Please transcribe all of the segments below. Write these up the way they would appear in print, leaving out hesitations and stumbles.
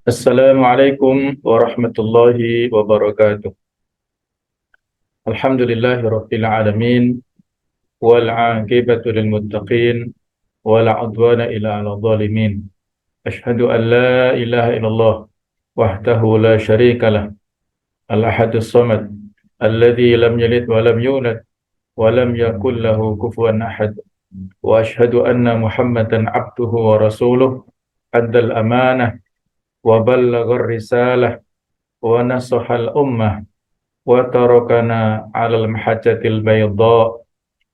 Assalamualaikum warahmatullahi wabarakatuh. Alhamdulillahi rabbil alamin wal 'aqibatu lil muttaqin wala 'udwana illa 'alal zalimin. Asyhadu an la ilaha illallah wahdahu la syarika lah, al-ahadus samad, alladzi lam yalid wa lam yulad wa lam yakul lahu kufuwan ahad. Wa asyhadu anna Muhammadan 'abduhu wa rasuluh addal amanah wa ballaghar risalah wa nasahal ummah wa tarakana 'alal mahajjatil bayda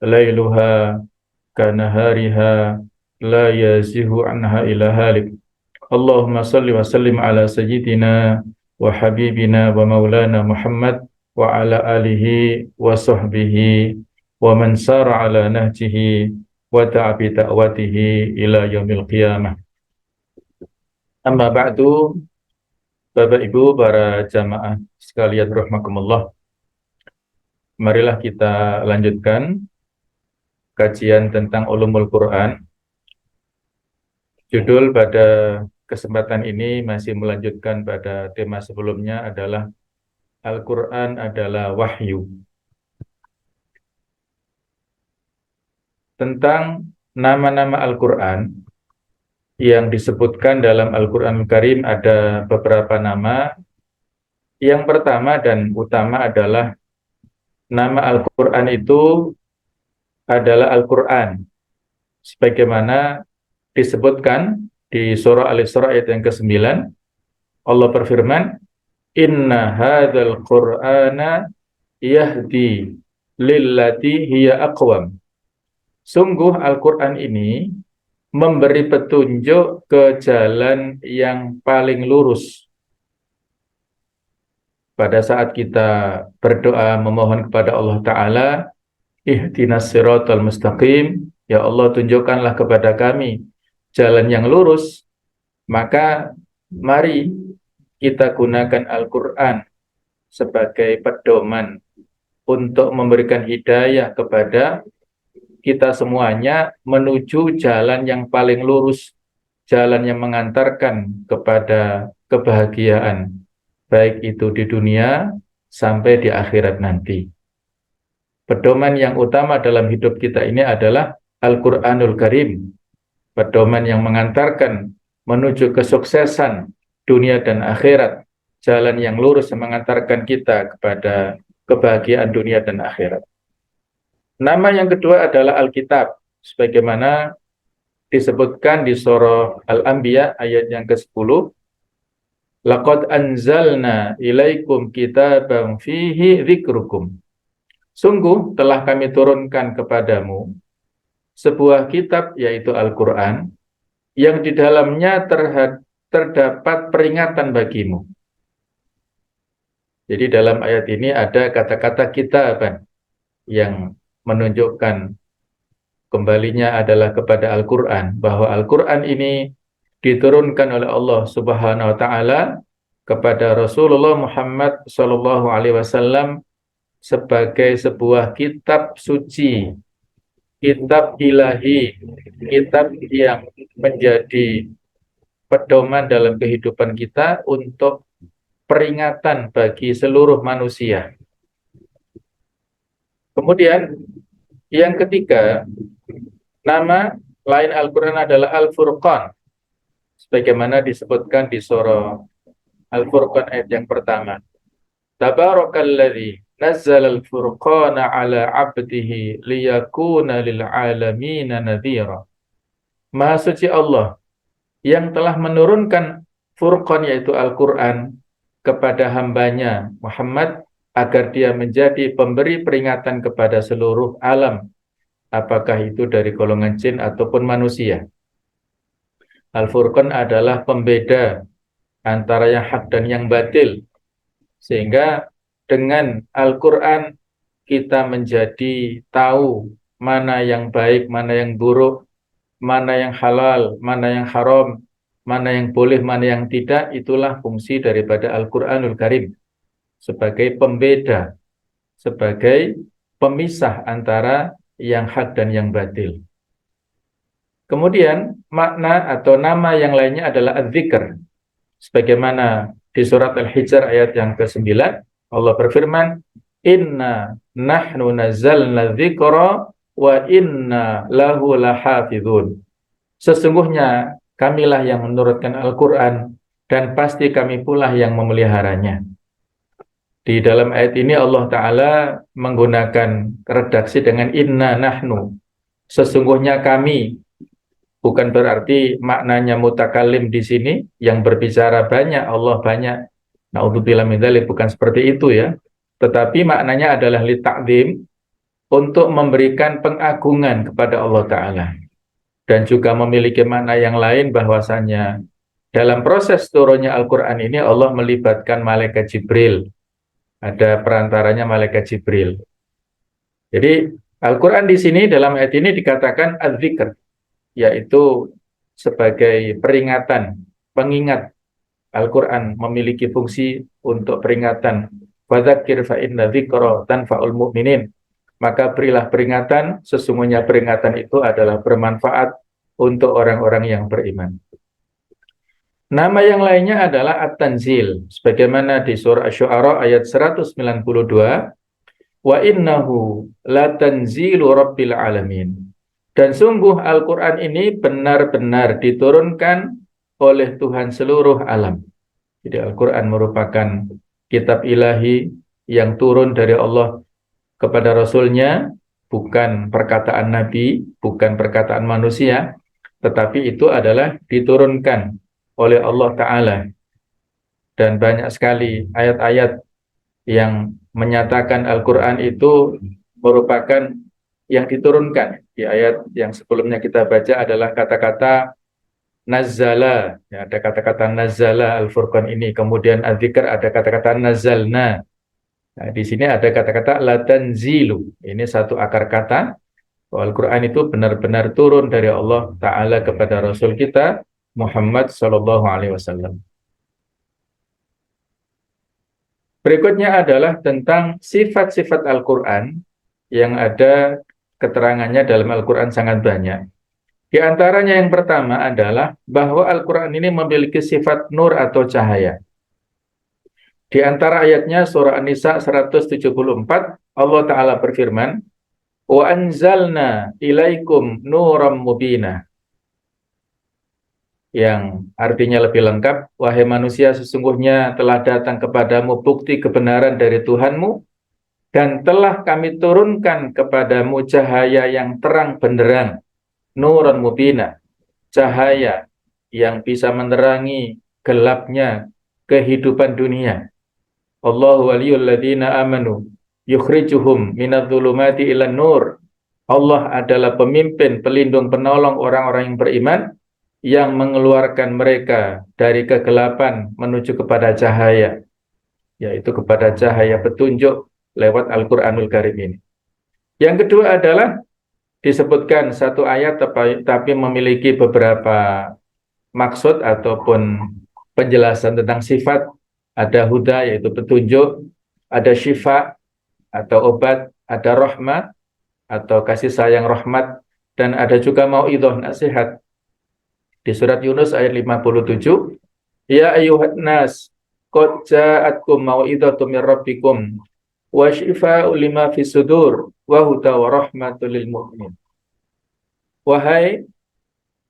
lailuha kanahariha la yazihu anha ila halik. Allahumma salli wa sallim ala sayyidina wa habibina wa maulana Muhammad wa ala alihi wa sahbihi wa man sara ala nahjihi wa ta'abi ta'watihi ila yaumil qiyamah. Amma ba'du, Bapak Ibu para jamaah sekalian rahimakumullah. Marilah kita lanjutkan kajian tentang ulumul Quran. Judul pada kesempatan ini masih melanjutkan pada tema sebelumnya adalah Al-Quran adalah wahyu. Tentang nama-nama Al-Quran yang disebutkan dalam Al-Quran Al-Karim ada beberapa nama. Yang pertama dan utama adalah nama Al-Quran itu adalah Al-Quran, sebagaimana disebutkan di surah Al-Isra ayat yang ke-9. Allah berfirman, "Inna hadzal Qur'ana yahdi lillati hiya aqwam." Sungguh Al-Quran ini memberi petunjuk ke jalan yang paling lurus. Pada saat kita berdoa memohon kepada Allah Ta'ala, ihdinas siratal mustaqim, ya Allah tunjukkanlah kepada kami jalan yang lurus, maka mari kita gunakan Al-Quran sebagai pedoman untuk memberikan hidayah kepada kita semuanya menuju jalan yang paling lurus, jalan yang mengantarkan kepada kebahagiaan, baik itu di dunia sampai di akhirat nanti. Pedoman yang utama dalam hidup kita ini adalah Al-Quranul Karim, pedoman yang mengantarkan menuju kesuksesan dunia dan akhirat, jalan yang lurus yang mengantarkan kita kepada kebahagiaan dunia dan akhirat. Nama yang kedua adalah Alkitab, sebagaimana disebutkan di surah Al-Anbiya ayat yang ke-10. Laqad anzalna ilaikum kitaban fihi dzikrukum. Sungguh telah kami turunkan kepadamu sebuah kitab, yaitu Al-Quran, yang di dalamnya terdapat peringatan bagimu. Jadi dalam ayat ini ada kata-kata kitaban yang menunjukkan kembalinya adalah kepada Al-Quran, bahwa Al-Quran ini diturunkan oleh Allah Subhanahu wa Ta'ala kepada Rasulullah Muhammad Sallallahu Alaihi Wasallam sebagai sebuah kitab suci, kitab ilahi, kitab yang menjadi pedoman dalam kehidupan kita untuk peringatan bagi seluruh manusia. Kemudian yang ketiga, nama lain Al-Quran adalah Al-Furqan, sebagaimana disebutkan di surah Al-Furqan ayat yang pertama. Tabarakalladzi nazzala al-furqana ala 'abdihi liyakuna lil 'alamina nadhira. Maha suci Allah yang telah menurunkan Furqan, yaitu Al-Quran, kepada hambanya Muhammad agar dia menjadi pemberi peringatan kepada seluruh alam, apakah itu dari golongan jin ataupun manusia. Al-Furqan adalah pembeda antara yang hak dan yang batil, sehingga dengan Al-Quran kita menjadi tahu mana yang baik, mana yang buruk, mana yang halal, mana yang haram, mana yang boleh, mana yang tidak. Itulah fungsi daripada Al-Quranul Karim sebagai pembeda, sebagai pemisah antara yang hak dan yang batil. Kemudian makna atau nama yang lainnya adalah Az-Zikr. Sebagaimana di surat Al-Hijr ayat yang ke-9, Allah berfirman, "Inna nahnu nazzalna dzikra wa inna lahu lahafizun." Sesungguhnya kamilah yang menurunkan Al-Quran dan pasti kami pula yang memeliharanya. Di dalam ayat ini Allah Ta'ala menggunakan redaksi dengan inna nahnu. Sesungguhnya kami, bukan berarti maknanya mutakalim di sini yang berbicara banyak, Allah banyak. Na'udzubillah min dzalik, bukan seperti itu ya. Tetapi maknanya adalah li ta'zim, untuk memberikan pengagungan kepada Allah Ta'ala. Dan juga memiliki makna yang lain bahwasanya dalam proses turunnya Al-Quran ini Allah melibatkan malaikat Jibril. Ada perantaranya malaikat Jibril. Jadi Al-Quran di sini dalam ayat ini dikatakan adz-dzikr, yaitu sebagai peringatan, pengingat. Al-Quran memiliki fungsi untuk peringatan. Fadzakir fa inna dzikra tanfa'ul mu'minin. Maka berilah peringatan, sesungguhnya peringatan itu adalah bermanfaat untuk orang-orang yang beriman. Nama yang lainnya adalah At-Tanzil, sebagaimana di surah Asy-Syu'ara ayat 192, wa innahu latanzilu rabbil alamin. Dan sungguh Al-Quran ini benar-benar diturunkan oleh Tuhan seluruh alam. Jadi Al-Quran merupakan kitab ilahi yang turun dari Allah kepada Rasulnya, bukan perkataan Nabi, bukan perkataan manusia, tetapi itu adalah diturunkan oleh Allah Ta'ala. Dan banyak sekali ayat-ayat yang menyatakan Al-Quran itu merupakan yang diturunkan. Di ayat yang sebelumnya kita baca adalah kata-kata nazzala, ya, ada kata-kata nazzala Al-Furqan ini, kemudian Adz-Dzikr ada kata-kata nazzalna. Nah, di sini ada kata-kata latanzilu. Ini satu akar kata. Al-Quran itu benar-benar turun dari Allah Ta'ala kepada Rasul kita Muhammad Sallallahu Alaihi Wasallam. Berikutnya adalah tentang sifat-sifat Al-Quran yang ada keterangannya dalam Al-Quran sangat banyak. Di antaranya yang pertama adalah bahwa Al-Quran ini memiliki sifat nur atau cahaya. Di antara ayatnya surah An-Nisa 174, Allah Ta'ala berfirman, wa anzalna ilaikum nuram mubina, yang artinya lebih lengkap, wahai manusia, sesungguhnya telah datang kepadamu bukti kebenaran dari Tuhanmu, dan telah kami turunkan kepadamu cahaya yang terang benderang, nuran mubina, cahaya yang bisa menerangi gelapnya kehidupan dunia. Allahu waliyul ladzina amanu yukhrijuhum minadh-dhulumati ilan nur. Allah adalah pemimpin, pelindung, penolong orang-orang yang beriman, yang mengeluarkan mereka dari kegelapan menuju kepada cahaya, yaitu kepada cahaya petunjuk lewat Al-Qur'anul Karim ini. Yang kedua adalah disebutkan satu ayat tapi memiliki beberapa maksud ataupun penjelasan tentang sifat. Ada huda, yaitu petunjuk, ada syifa atau obat, ada rahmat atau kasih sayang rahmat, dan ada juga mau'idhah, nasihat. Di surat Yunus ayat 57, ya ayyuhan nas qad ja'atkum mau'idhatum mir rabbikum wa syifaa'u lima fis sudur wa huda wa rahmatul lil mu'minin. Wahai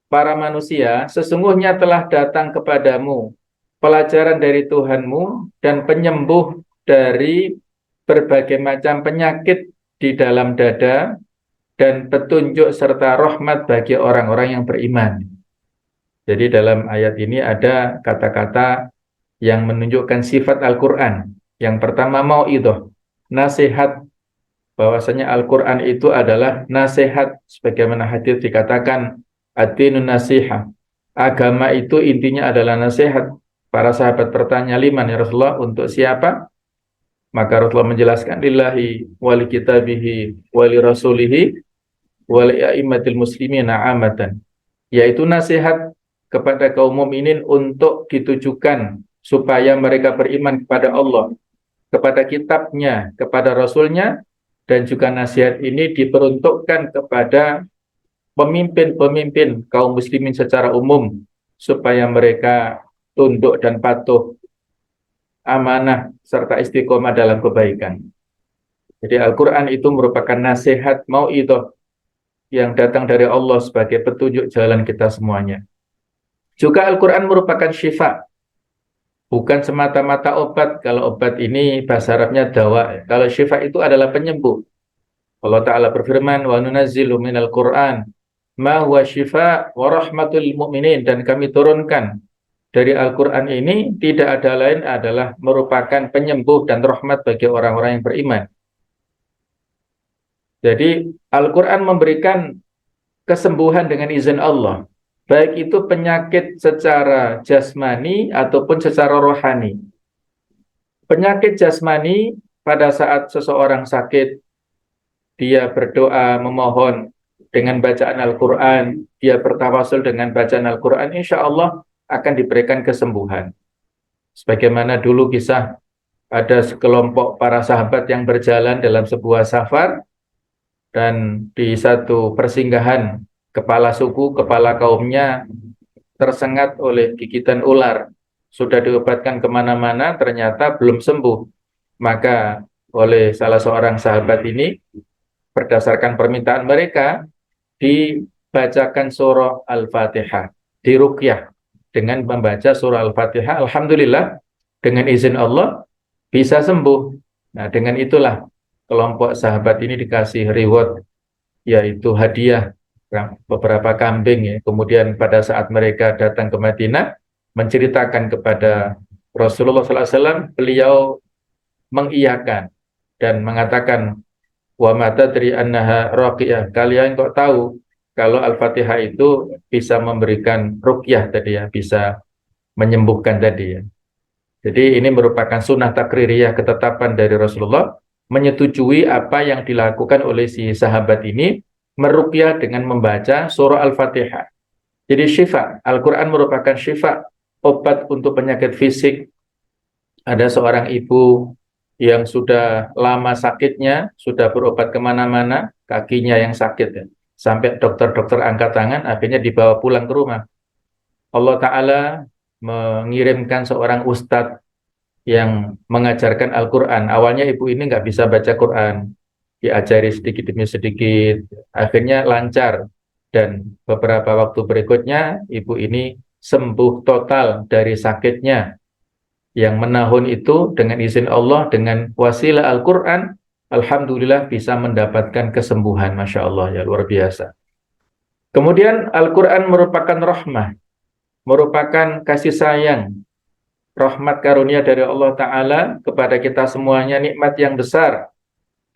para manusia, sesungguhnya telah datang kepadamu pelajaran dari Tuhanmu dan penyembuh dari berbagai macam penyakit di dalam dada, dan petunjuk serta rahmat bagi orang-orang yang beriman. Jadi dalam ayat ini ada kata-kata yang menunjukkan sifat Al-Quran. Yang pertama mau'idhah, nasihat, bahwasanya Al-Quran itu adalah nasihat, sebagaimana hadis dikatakan ad-dinun nasihah, agama itu intinya adalah nasihat. Para sahabat bertanya, liman ya Rasulullah, untuk siapa? Maka Rasulullah menjelaskan, lillahi wali kitabihi wali rasulihi wali a'immatil muslimina amatan, yaitu nasihat kepada kaum mukminin untuk ditujukan supaya mereka beriman kepada Allah, kepada kitabnya, kepada rasulnya, dan juga nasihat ini diperuntukkan kepada pemimpin-pemimpin kaum muslimin secara umum, supaya mereka tunduk dan patuh, amanah, serta istiqomah dalam kebaikan. Jadi Al-Quran itu merupakan nasihat mau'idhah yang datang dari Allah sebagai petunjuk jalan kita semuanya. Juga Al-Quran merupakan syifa, bukan semata-mata obat. Kalau obat ini bahasa Arabnya dawa. Kalau syifa itu adalah penyembuh. Allah Ta'ala berfirman, wa nunazzilu minal Qur'an ma huwa syifa wa rahmatul mu'minin. Dan kami turunkan dari Al-Quran ini tidak ada lain adalah merupakan penyembuh dan rahmat bagi orang-orang yang beriman. Jadi Al-Quran memberikan kesembuhan dengan izin Allah, baik itu penyakit secara jasmani ataupun secara rohani. Penyakit jasmani, pada saat seseorang sakit, dia berdoa memohon dengan bacaan Al-Quran, dia bertawasul dengan bacaan Al-Quran, insya Allah akan diberikan kesembuhan. Sebagaimana dulu kisah ada sekelompok para sahabat yang berjalan dalam sebuah safar, dan di satu persinggahan kepala suku, kepala kaumnya tersengat oleh gigitan ular. Sudah diobatkan kemana-mana, ternyata belum sembuh. Maka oleh salah seorang sahabat ini, berdasarkan permintaan mereka, dibacakan surah Al-Fatihah, diruqyah dengan membaca surah Al-Fatihah. Alhamdulillah, dengan izin Allah bisa sembuh. Nah, dengan itulah kelompok sahabat ini dikasih reward, yaitu hadiah beberapa kambing ya. Kemudian pada saat mereka datang ke Madinah menceritakan kepada Rasulullah SAW, beliau mengiyakan dan mengatakan, wa mata tadri annaha raqiyah, kalian kok tahu kalau Al-Fatihah itu bisa memberikan ruqyah tadi ya, bisa menyembuhkan tadi ya. Jadi ini merupakan sunnah takririyah, ketetapan dari Rasulullah, menyetujui apa yang dilakukan oleh si sahabat ini, meruqyah dengan membaca surah Al-Fatihah. Jadi syifa, Al-Quran merupakan syifa, obat untuk penyakit fisik. Ada seorang ibu yang sudah lama sakitnya, sudah berobat kemana-mana, kakinya yang sakit ya, sampai dokter-dokter angkat tangan, akhirnya dibawa pulang ke rumah. Allah Ta'ala mengirimkan seorang ustadz yang mengajarkan Al-Quran. Awalnya ibu ini nggak bisa baca Quran, diajari sedikit demi sedikit, akhirnya lancar. Dan beberapa waktu berikutnya, ibu ini sembuh total dari sakitnya yang menahun itu. Dengan izin Allah, dengan wasilah Al-Quran, alhamdulillah bisa mendapatkan kesembuhan. Masya Allah, ya luar biasa. Kemudian Al-Quran merupakan rahmah, merupakan kasih sayang, rahmat karunia dari Allah Ta'ala kepada kita semuanya, nikmat yang besar.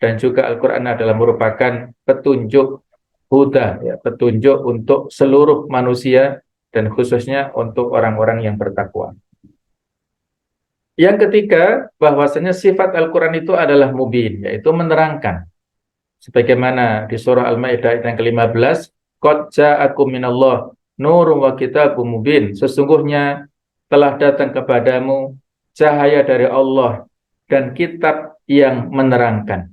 Dan juga Al-Quran adalah merupakan petunjuk huda, ya, petunjuk untuk seluruh manusia dan khususnya untuk orang-orang yang bertakwa. Yang ketiga, bahwasanya sifat Al-Quran itu adalah mubin, yaitu menerangkan. Sebagaimana di surah Al-Maidah ayat yang ke-15, qad ja'akum minallah nurun wa kitabun mubin. Sesungguhnya telah datang kepadamu cahaya dari Allah dan kitab yang menerangkan.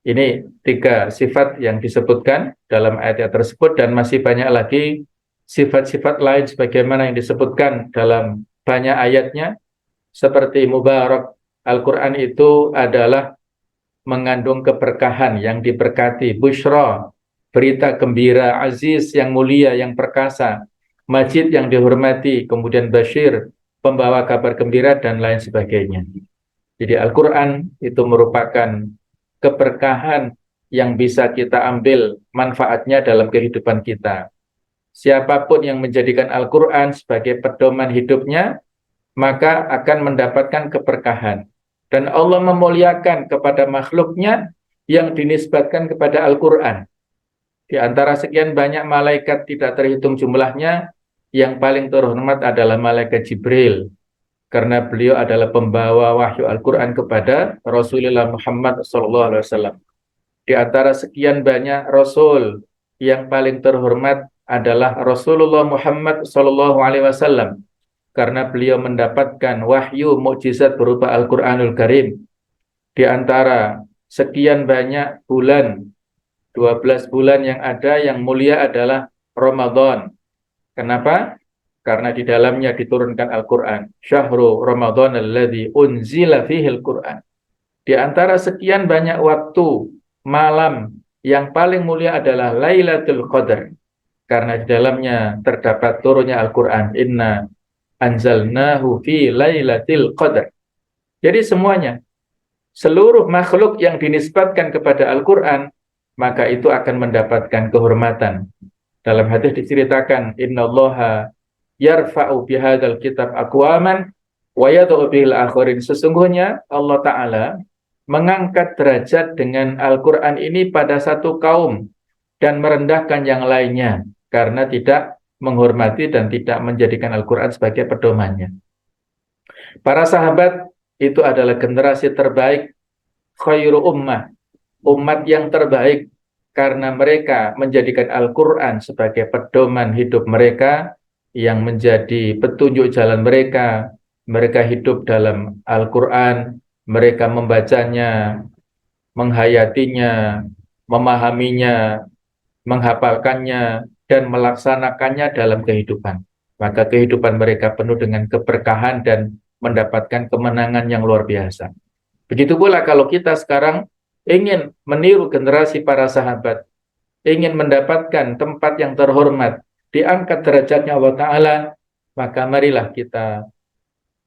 Ini tiga sifat yang disebutkan dalam ayat tersebut, dan masih banyak lagi sifat-sifat lain sebagaimana yang disebutkan dalam banyak ayatnya, seperti mubarak. Al-Quran itu adalah mengandung keberkahan, yang diberkati, busyra, berita gembira, aziz yang mulia, yang perkasa, majid yang dihormati, kemudian basyir, pembawa kabar gembira, dan lain sebagainya. Jadi Al-Quran itu merupakan keberkahan yang bisa kita ambil manfaatnya dalam kehidupan kita. Siapapun yang menjadikan Al-Quran sebagai pedoman hidupnya, maka akan mendapatkan keberkahan. Dan Allah memuliakan kepada makhluknya yang dinisbatkan kepada Al-Quran. Di antara sekian banyak malaikat tidak terhitung jumlahnya, yang paling terhormat adalah malaikat Jibril, karena beliau adalah pembawa wahyu Al-Quran kepada Rasulullah Muhammad SAW. Di antara sekian banyak Rasul, yang paling terhormat adalah Rasulullah Muhammad SAW, karena beliau mendapatkan wahyu mukjizat berupa Al-Quranul Karim. Di antara sekian banyak bulan, 12 bulan yang ada, yang mulia adalah Ramadan. Kenapa? karena di dalamnya diturunkan Al-Quran. Syahrul Ramadan alladzi unzila fihil Quran. Di antara sekian banyak waktu malam yang paling mulia adalah Lailatul Qadar. Karena di dalamnya terdapat turunnya Al-Quran. Inna anzalnahu fi Lailatul Qadar. Jadi semuanya, seluruh makhluk yang dinisbatkan kepada Al-Quran, maka itu akan mendapatkan kehormatan. Dalam hadis diceritakan, innallaha yarfa'u bihadzal kitab aqwaman wa yad'u bihil akharin. Sesungguhnya Allah Ta'ala mengangkat derajat dengan Al-Quran ini pada satu kaum dan merendahkan yang lainnya karena tidak menghormati dan tidak menjadikan Al-Quran sebagai pedomannya. Para sahabat itu adalah generasi terbaik, khairu ummah, umat yang terbaik, karena mereka menjadikan Al-Quran sebagai pedoman hidup mereka, yang menjadi petunjuk jalan mereka. Mereka hidup dalam Al-Quran, mereka membacanya, menghayatinya, memahaminya, menghafalkannya, dan melaksanakannya dalam kehidupan. Maka kehidupan mereka penuh dengan keberkahan dan mendapatkan kemenangan yang luar biasa. Begitu pula kalau kita sekarang ingin meniru generasi para sahabat, ingin mendapatkan tempat yang terhormat, diangkat derajatnya Allah Ta'ala, maka marilah kita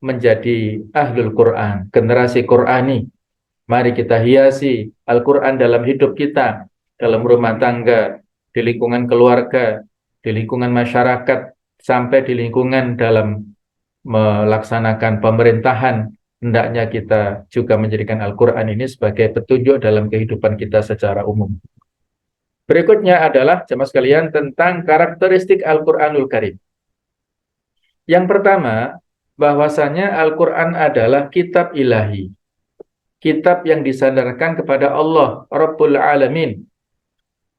menjadi ahlul Quran, generasi Qurani. Mari kita hiasi Al-Quran dalam hidup kita, dalam rumah tangga, di lingkungan keluarga, di lingkungan masyarakat, sampai di lingkungan dalam melaksanakan pemerintahan. Hendaknya kita juga menjadikan Al-Quran ini sebagai petunjuk dalam kehidupan kita secara umum. Berikutnya adalah, jemaah sekalian, tentang karakteristik Al-Quranul Karim. Yang pertama, bahwasanya Al-Quran adalah kitab ilahi, kitab yang disandarkan kepada Allah Rabbul Alamin.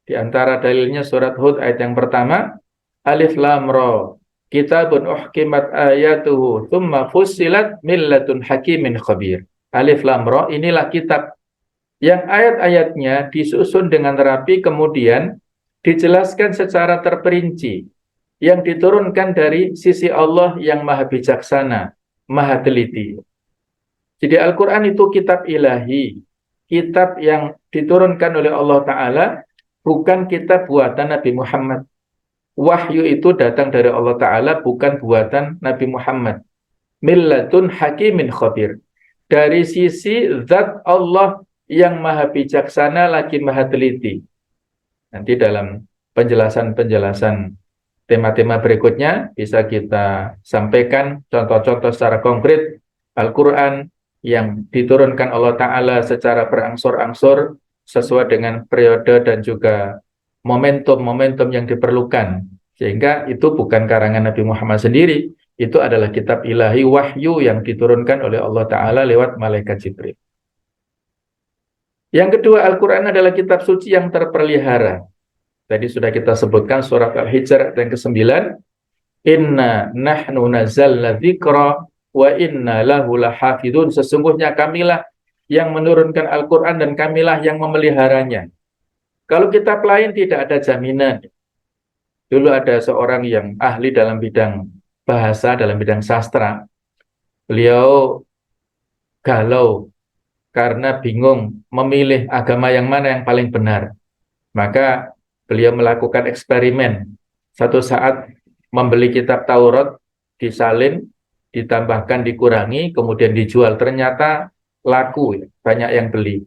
Di antara dalilnya surat Hud ayat yang pertama, Alif Lam Ra, kitabun uhkimat ayatuhu thumma fussilat min ladun hakimin khabir. Alif Lam Ra, inilah kitab yang ayat-ayatnya disusun dengan rapi, kemudian dijelaskan secara terperinci, yang diturunkan dari sisi Allah yang maha bijaksana, maha teliti. Jadi Al-Quran itu kitab ilahi, kitab yang diturunkan oleh Allah Ta'ala, bukan kitab buatan Nabi Muhammad. Wahyu itu datang dari Allah Ta'ala, bukan buatan Nabi Muhammad. Millatun hakimin khabir. Dari sisi zat Allah yang maha bijaksana lagi maha teliti. Nanti dalam penjelasan-penjelasan tema-tema berikutnya bisa kita sampaikan contoh-contoh secara konkret Al-Quran yang diturunkan Allah Ta'ala secara berangsur-angsur sesuai dengan periode dan juga momentum-momentum yang diperlukan. Sehingga itu bukan karangan Nabi Muhammad sendiri, itu adalah kitab ilahi, wahyu yang diturunkan oleh Allah Ta'ala lewat malaikat Jibril. Yang kedua, Al-Quran adalah kitab suci yang terpelihara. Tadi sudah kita sebutkan surat Al-Hijr yang ke-9. Inna nahnu nazzalna dzikra wa inna lahu lahafidun. Sesungguhnya kamilah yang menurunkan Al-Quran dan kamilah yang memeliharanya. Kalau kitab lain tidak ada jaminan. Dulu ada seorang yang ahli dalam bidang bahasa, dalam bidang sastra. Beliau galau karena bingung memilih agama yang mana yang paling benar. Maka beliau melakukan eksperimen. Satu saat membeli kitab Taurat, disalin, ditambahkan, dikurangi, kemudian dijual. Ternyata laku, banyak yang beli.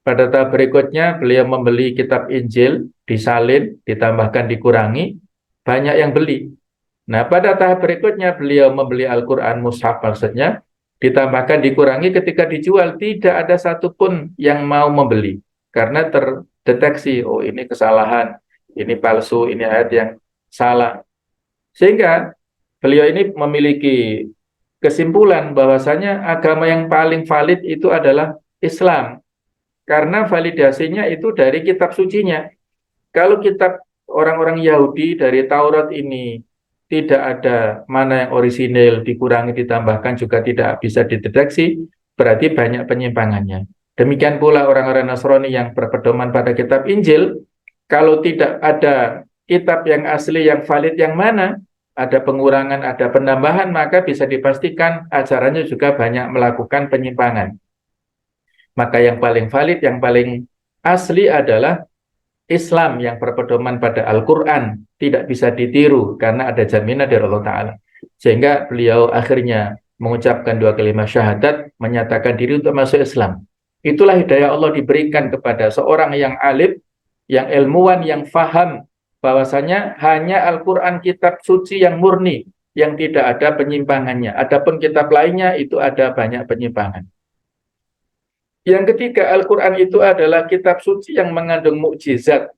Pada tahap berikutnya, beliau membeli kitab Injil, disalin, ditambahkan, dikurangi, banyak yang beli. Nah, pada tahap berikutnya, beliau membeli Al-Quran, mushaf maksudnya, ditambahkan, dikurangi, ketika dijual, tidak ada satupun yang mau membeli. Karena terdeteksi, oh ini kesalahan, ini palsu, ini ayat yang salah. Sehingga beliau ini memiliki kesimpulan bahwasanya agama yang paling valid itu adalah Islam. Karena validasinya itu dari kitab sucinya. Kalau kitab orang-orang Yahudi dari Taurat ini tidak ada mana yang orisinil, dikurangi, ditambahkan juga tidak bisa dideteksi, berarti banyak penyimpangannya. Demikian pula orang-orang Nasrani yang berpedoman pada kitab Injil, kalau tidak ada kitab yang asli, yang valid yang mana, ada pengurangan, ada penambahan, maka bisa dipastikan ajarannya juga banyak melakukan penyimpangan. Maka yang paling valid, yang paling asli adalah Islam yang berpedoman pada Al-Quran, tidak bisa ditiru karena ada jaminan dari Allah Ta'ala. Sehingga beliau akhirnya mengucapkan dua kalimat syahadat, menyatakan diri untuk masuk Islam. Itulah hidayah Allah diberikan kepada seorang yang alim, yang ilmuwan, yang faham bahwasanya hanya Al-Quran kitab suci yang murni, yang tidak ada penyimpangannya. Adapun kitab lainnya itu ada banyak penyimpangan. Yang ketiga, Al-Quran itu adalah kitab suci yang mengandung mukjizat.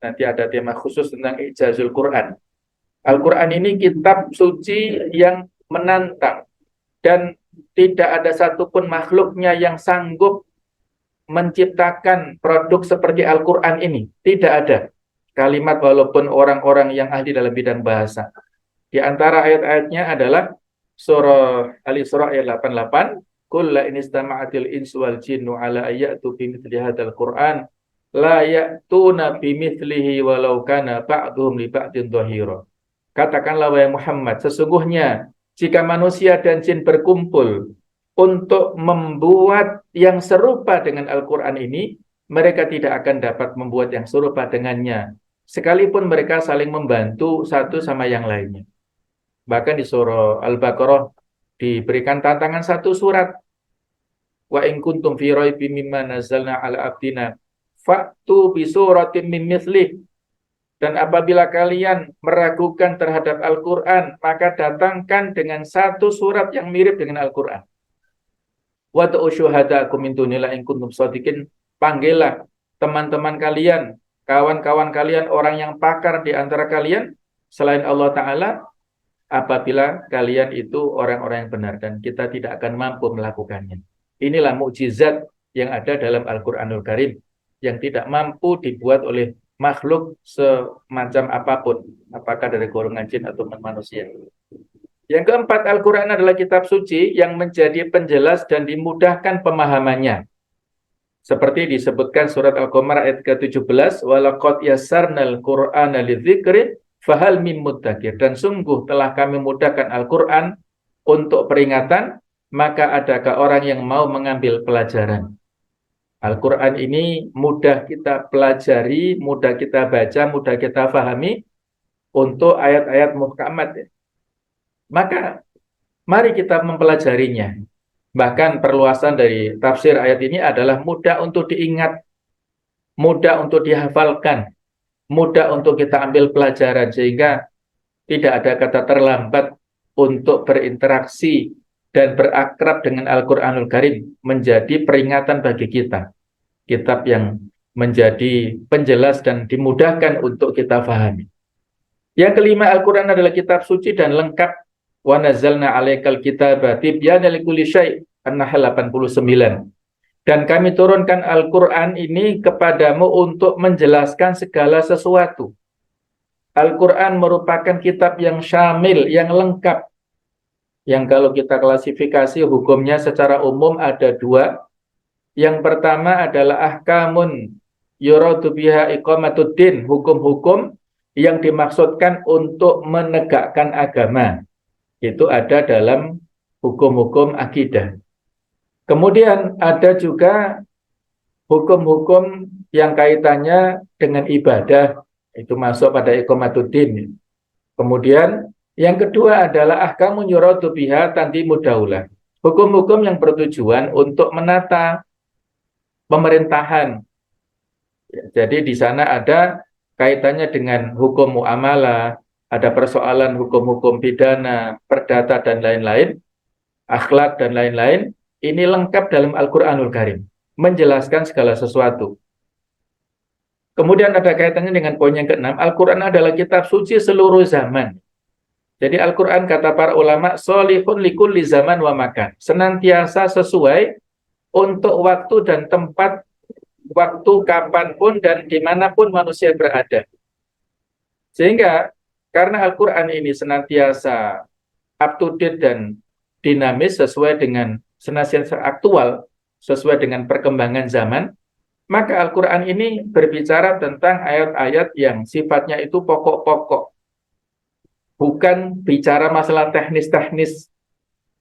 Nanti ada tema khusus tentang ijazul Quran. Al-Quran ini kitab suci yang menantang. Dan tidak ada satupun makhluknya yang sanggup menciptakan produk seperti Al-Quran ini. Tidak ada. Kalimat walaupun orang-orang yang ahli dalam bidang bahasa. Di antara ayat-ayatnya adalah surah Al-Isra ayat 88. Qul la in istama'atil insu wal jinnu ala ayatu bimithli hadzal Qur'an la ya'tuna bimithlihi walau kana ba'dhum li ba'din dhahira. Katakanlah wahai Muhammad, sesungguhnya jika manusia dan jin berkumpul untuk membuat yang serupa dengan Al-Qur'an ini, mereka tidak akan dapat membuat yang serupa dengannya, sekalipun mereka saling membantu satu sama yang lainnya. Bahkan di surah Al-Baqarah diberikan tantangan satu surat. Wa in kuntum fi raibin mimma nazzalna ala abdina fa'tu bi suratin min mithlih. Dan apabila kalian meragukan terhadap Al-Qur'an, maka datangkan dengan satu surat yang mirip dengan Al-Qur'an. Wa ta'u syuhada'akum min dunillah in kuntum shadiqin. Panggillah teman-teman kalian, kawan-kawan kalian, orang yang pakar di antara kalian selain Allah Ta'ala, apabila kalian itu orang-orang yang benar, dan kita tidak akan mampu melakukannya. Inilah mukjizat yang ada dalam Al-Quranul Karim, yang tidak mampu dibuat oleh makhluk semacam apapun, apakah dari golongan jin atau manusia. Yang keempat, Al-Quran adalah kitab suci yang menjadi penjelas dan dimudahkan pemahamannya. Seperti disebutkan surat Al-Qamar ayat ke-17, وَلَقَدْ يَسَّرْنَا الْقُرْآنَ لِلذِّكْرِ فَهَلْ مِن مُدَّكِرٍ. Dan sungguh telah kami mudahkan Al-Quran untuk peringatan, maka adakah orang yang mau mengambil pelajaran. Al-Quran ini mudah kita pelajari, mudah kita baca, mudah kita fahami untuk ayat-ayat muhkamat. Maka mari kita mempelajarinya. Bahkan perluasan dari tafsir ayat ini adalah mudah untuk diingat, mudah untuk dihafalkan, mudah untuk kita ambil pelajaran, sehingga tidak ada kata terlambat untuk berinteraksi dan berakrab dengan Al-Quranul Karim, menjadi peringatan bagi kita. Kitab yang menjadi penjelas dan dimudahkan untuk kita fahami. Yang kelima, Al-Quran adalah kitab suci dan lengkap. Wa nazzalna 'alaikal kitaba tibyanan likulli syai', An-Nahl 89. Dan kami turunkan Al-Quran ini kepadamu untuk menjelaskan segala sesuatu. Al-Quran merupakan kitab yang syamil, yang lengkap. Yang kalau kita klasifikasi hukumnya secara umum ada dua. Yang pertama adalah ahkamun yuradu biha iqamatuddin, hukum-hukum yang dimaksudkan untuk menegakkan agama. Itu ada dalam hukum-hukum akidah. Kemudian ada juga hukum-hukum yang kaitannya dengan ibadah, itu masuk pada iqamatuddin. Kemudian yang kedua adalah ahkamun yuradu biha tanzimud daulah, hukum-hukum yang bertujuan untuk menata pemerintahan. Jadi di sana ada kaitannya dengan hukum muamalah, ada persoalan hukum-hukum pidana, perdata dan lain-lain, akhlak dan lain-lain. Ini lengkap dalam Al-Quranul Karim, menjelaskan segala sesuatu. Kemudian ada kaitannya dengan poin yang keenam, Al-Quran adalah kitab suci seluruh zaman. Jadi Al-Quran, kata para ulama, sholihun likulli zaman wa makan, senantiasa sesuai untuk waktu dan tempat, waktu kapanpun dan dimanapun manusia berada. Sehingga karena Al-Quran ini senantiasa up to date dan dinamis, sesuai dengan senantiasa aktual, sesuai dengan perkembangan zaman, maka Al-Quran ini berbicara tentang ayat-ayat yang sifatnya itu pokok-pokok. bukan bicara masalah teknis-teknis.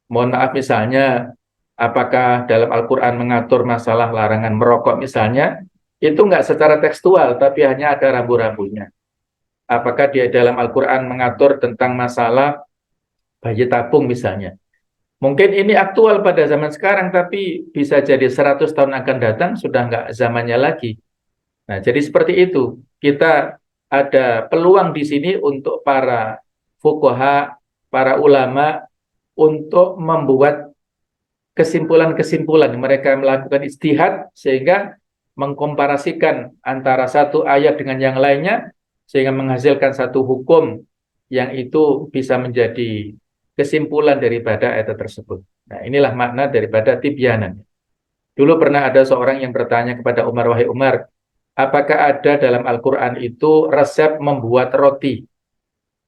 Mohon maaf misalnya, apakah dalam Al-Quran mengatur masalah larangan merokok misalnya, itu nggak secara tekstual, tapi hanya ada rambu-rambunya. Apakah dia dalam Al-Quran mengatur tentang masalah bayi tabung misalnya. Mungkin ini aktual pada zaman sekarang, tapi bisa jadi 100 tahun akan datang, sudah nggak zamannya lagi. Nah, jadi seperti itu. Kita ada peluang di sini untuk para fuqaha, para ulama, untuk membuat kesimpulan-kesimpulan. Mereka melakukan ijtihad sehingga mengkomparasikan antara satu ayat dengan yang lainnya sehingga menghasilkan satu hukum yang itu bisa menjadi kesimpulan daripada ayat tersebut. Nah, inilah makna daripada tibyanan. Dulu pernah ada seorang yang bertanya kepada Umar, wahai Umar, apakah ada dalam Al-Quran itu resep membuat roti?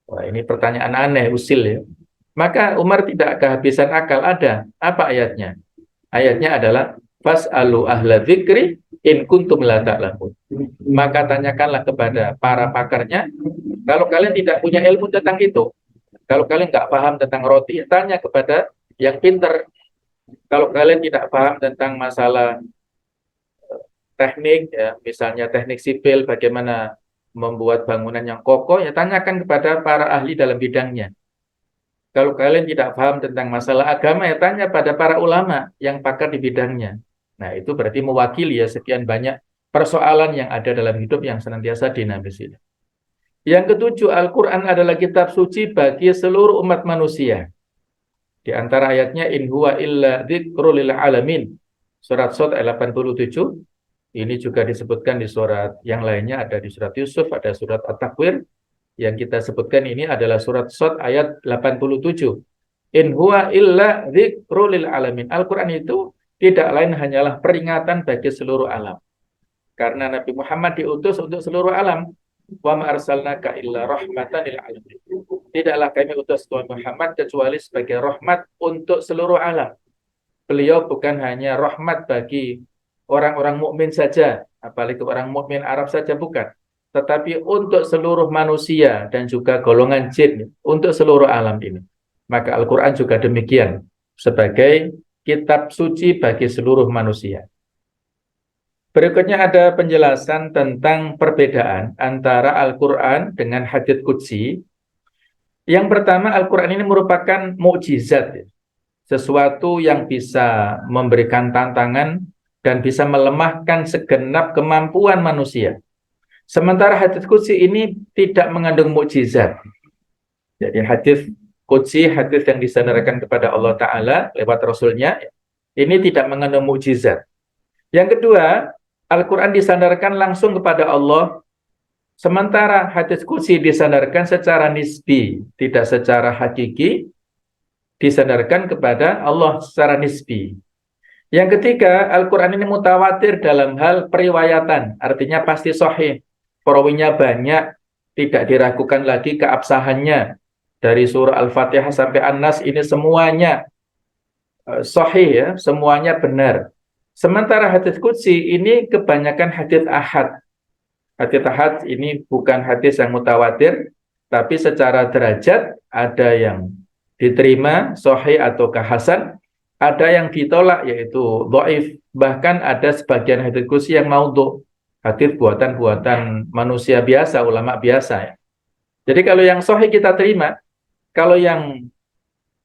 Wah, ini pertanyaan aneh, usil ya. Maka Umar tidak kehabisan akal, ada. Apa ayatnya? Ayatnya adalah fas'alu ahla dzikri in kuntum la ta'lamun. Maka tanyakanlah kepada para pakarnya kalau kalian tidak punya ilmu tentang itu. Kalau kalian nggak paham tentang roti, tanya kepada yang pintar. Kalau kalian tidak paham tentang masalah teknik, ya, misalnya teknik sipil, bagaimana membuat bangunan yang kokoh, ya tanyakan kepada para ahli dalam bidangnya. Kalau kalian tidak paham tentang masalah agama, ya tanya pada para ulama yang pakar di bidangnya. Nah, itu berarti mewakili ya sekian banyak persoalan yang ada dalam hidup yang senantiasa dinamis ini. Yang ketujuh, Al-Quran adalah kitab suci bagi seluruh umat manusia. Di antara ayatnya, in huwa illa dzikrul lil alamin. Surat Shad ayat 87. Ini juga disebutkan di surat yang lainnya, ada di surat Yusuf, ada surat At-Takwir. Yang kita sebutkan ini adalah surat Shad ayat 87. In huwa illa dzikrul lil alamin. Al-Quran itu tidak lain hanyalah peringatan bagi seluruh alam. Karena Nabi Muhammad diutus untuk seluruh alam. Wa ma arsalnaka illa rahmatan lil alamin. Tidaklah kami utus Tuhan Muhammad kecuali sebagai rahmat untuk seluruh alam. Beliau bukan hanya rahmat bagi orang-orang mukmin saja, apalagi orang mukmin Arab saja, bukan, tetapi untuk seluruh manusia dan juga golongan jin, untuk seluruh alam ini. Maka Al-Quran juga demikian, sebagai kitab suci bagi seluruh manusia. Berikutnya ada penjelasan tentang perbedaan antara Al-Quran dengan hadits qudsi. Yang pertama, Al-Quran ini merupakan mukjizat, sesuatu yang bisa memberikan tantangan dan bisa melemahkan segenap kemampuan manusia. Sementara hadits qudsi ini tidak mengandung mukjizat. Jadi hadits qudsi, hadits yang disandarkan kepada Allah Ta'ala lewat Rasulnya, ini tidak mengandung mukjizat. Yang kedua, Al-Quran disandarkan langsung kepada Allah, sementara hadits qudsi disandarkan secara nisbi, tidak secara hakiki, disandarkan kepada Allah secara nisbi. Yang ketiga, Al-Quran ini mutawatir dalam hal periwayatan, artinya pasti sahih, perawinya banyak, tidak diragukan lagi keabsahannya. Dari surah Al-Fatihah sampai An-Nas ini semuanya sahih ya, semuanya benar. Sementara hadits qudsi ini kebanyakan hadits ahad. Hadits ahad ini bukan hadis yang mutawatir, tapi secara derajat ada yang diterima sahih atau hasan, ada yang ditolak yaitu dhaif, bahkan ada sebagian hadits qudsi yang maudhu, hadits buatan-buatan manusia biasa, ulama biasa ya. Jadi kalau yang sahih kita terima, kalau yang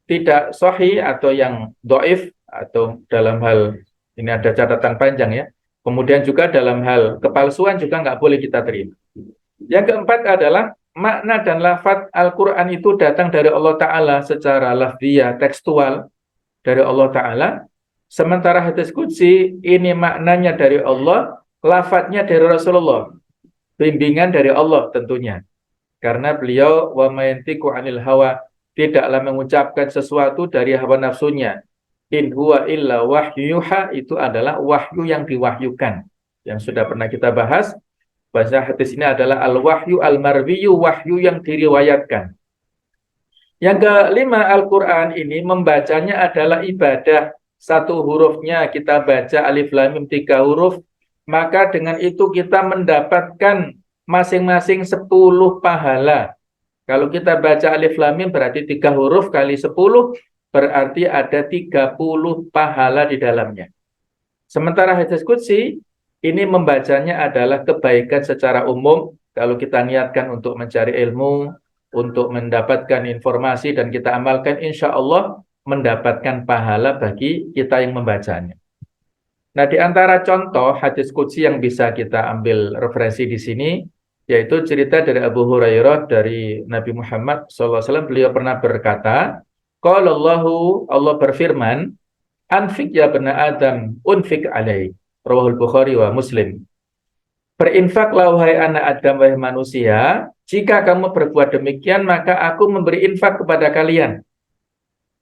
tidak sahih atau yang dhaif atau dalam hal ini ada catatan panjang ya. Kemudian juga dalam hal kepalsuan juga nggak boleh kita terima. Yang keempat adalah makna dan lafaz Al-Quran itu datang dari Allah Ta'ala secara lafziyah, tekstual dari Allah Ta'ala. Sementara hadits qudsi ini maknanya dari Allah, lafaznya dari Rasulullah. Bimbingan dari Allah tentunya. Karena beliau wa mayantiqu 'anil hawa, tidaklah mengucapkan sesuatu dari hawa nafsunya. In huwa illa wahyu yuha, itu adalah wahyu yang diwahyukan. Yang sudah pernah kita bahas, bahasa hadis ini adalah al-wahyu al-marwiyu, wahyu yang diriwayatkan. Yang kelima, Al-Quran ini membacanya adalah ibadah. Satu hurufnya kita baca alif lam mim 3 huruf, maka dengan itu kita mendapatkan masing-masing 10 pahala. Kalau kita baca alif lam mim berarti 3 huruf kali 10 berarti ada 30 pahala di dalamnya. Sementara hadis qudsi ini membacanya adalah kebaikan secara umum. Kalau kita niatkan untuk mencari ilmu, untuk mendapatkan informasi dan kita amalkan, insya Allah mendapatkan pahala bagi kita yang membacanya. Nah, di antara contoh hadis qudsi yang bisa kita ambil referensi di sini, yaitu cerita dari Abu Hurairah dari Nabi Muhammad SAW. Beliau pernah berkata, Qala Allah berfirman, Anfik ya bani Adam, unfik alaih. Rawahul Bukhari wa Muslim. Berinfaklah wahai anak Adam, wahai manusia, jika kamu berbuat demikian, maka aku memberi infak kepada kalian.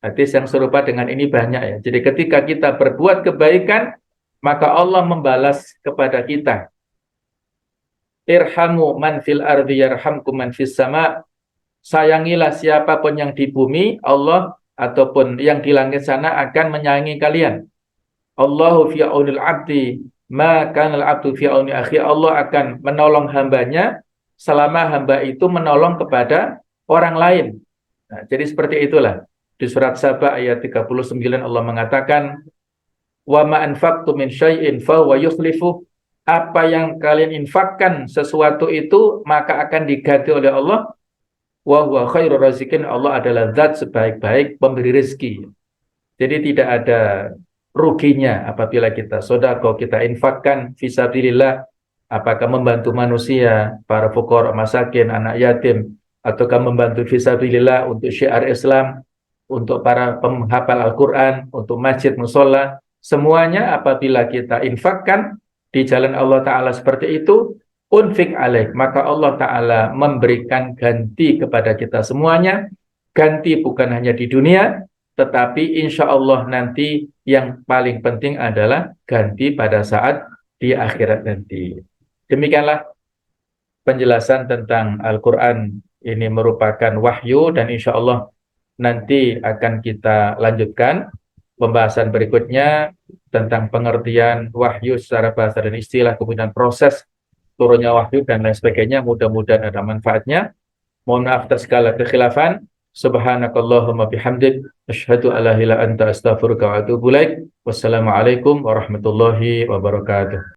Hadis yang serupa dengan ini banyak ya. Jadi ketika kita berbuat kebaikan, maka Allah membalas kepada kita. Irhamu man fil ardi yarhamkum man fis sama. Sayangilah siapapun yang di bumi, Allah ataupun yang di langit sana akan menyayangi kalian. Allahu fi aunil abdi, ma kanal abdu fi auni akhi. Allah akan menolong hambanya selama hamba itu menolong kepada orang lain. Nah, jadi seperti itulah. Di surat Saba ayat 39 Allah mengatakan, wa ma anfaqtu min syai'in fa huwa yukhlifu. Apa yang kalian infakkan sesuatu itu maka akan diganti oleh Allah. Wa huwa khairur razikin. Allah adalah zat sebaik-baik pemberi rezeki. Jadi tidak ada ruginya apabila kita sedekah, kita infakkan fisabilillah, apakah membantu manusia, para fuqara, masakin, anak yatim, ataukah membantu fisabilillah untuk syiar Islam, untuk para penghafal Al-Qur'an, untuk masjid mushola, semuanya apabila kita infakkan di jalan Allah Ta'ala seperti itu, unfik alaik, maka Allah Ta'ala memberikan ganti kepada kita semuanya. Ganti bukan hanya di dunia, tetapi insya Allah nanti yang paling penting adalah ganti pada saat di akhirat nanti. Demikianlah penjelasan tentang Al-Quran. Ini merupakan wahyu dan insya Allah nanti akan kita lanjutkan pembahasan berikutnya tentang pengertian wahyu secara bahasa dan istilah, kemudian proses turunnya wahyu dan lain sebagainya. Mudah-mudahan ada manfaatnya. Mohon maaf atas segala kekhilafan. Subhanakallahumma bihamdik, asyhadu alla ilaha illa anta astaghfiruka wa atubu ilaik. Wassalamualaikum warahmatullahi wabarakatuh.